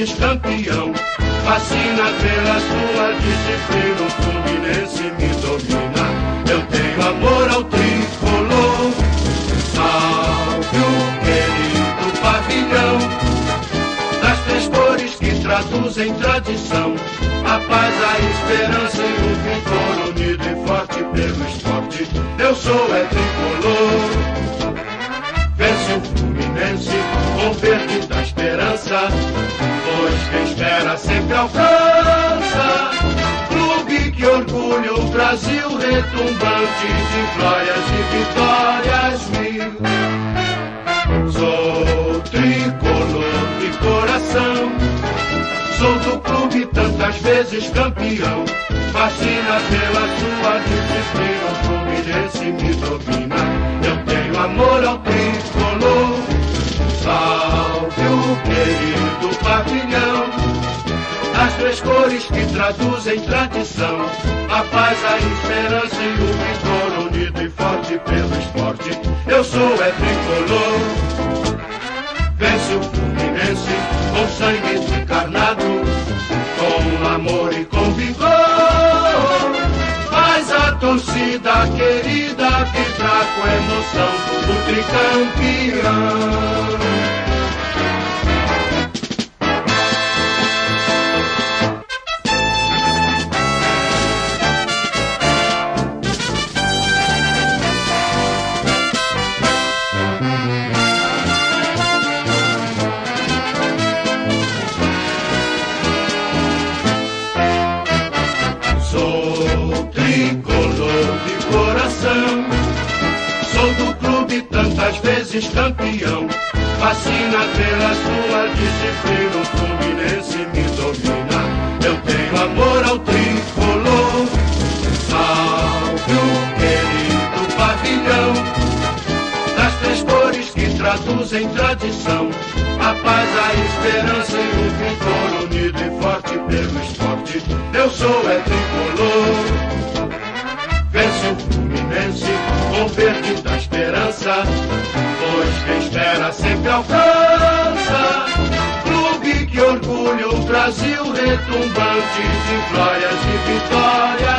vezes campeão. Fascina pela sua disciplina, o Fluminense me domina. Eu tenho amor ao tricolor. Salve o querido pavilhão das três cores que traduzem tradição. A paz, a esperança e o vigor, unido e forte pelo esporte. Eu sou tricolor. Vence o Fluminense com verde da esperança, pois quem espera sempre alcança. Clube que orgulha o Brasil, retumbante de glórias e vitórias mil. Sou tricolor de coração, sou do clube tantas vezes campeão. Fascina pela sua disciplina, o Fluminense me domina. Eu tenho amor ao tricolor. Salve o querido pavilhão das três cores que traduzem tradição. A paz, a esperança e o vigor, unido e forte pelo esporte. Eu sou tricolor. Vence o Fluminense com sangue encarnado, com amor e com vigor. Faz a torcida querida vibrar com emoção, o tricampeão. Sou do clube tantas vezes campeão. Fascina pela sua disciplina, o Fluminense me domina. Eu tenho amor ao tricolor. Salve o querido pavilhão das três cores que traduzem tradição. A paz, a esperança e o vigor, unido e forte pelo esporte. Eu sou tricolor. Vence o Fluminense com verde da esperança, pois quem espera sempre alcança. Clube que orgulha o Brasil, retumbante de glórias e vitórias.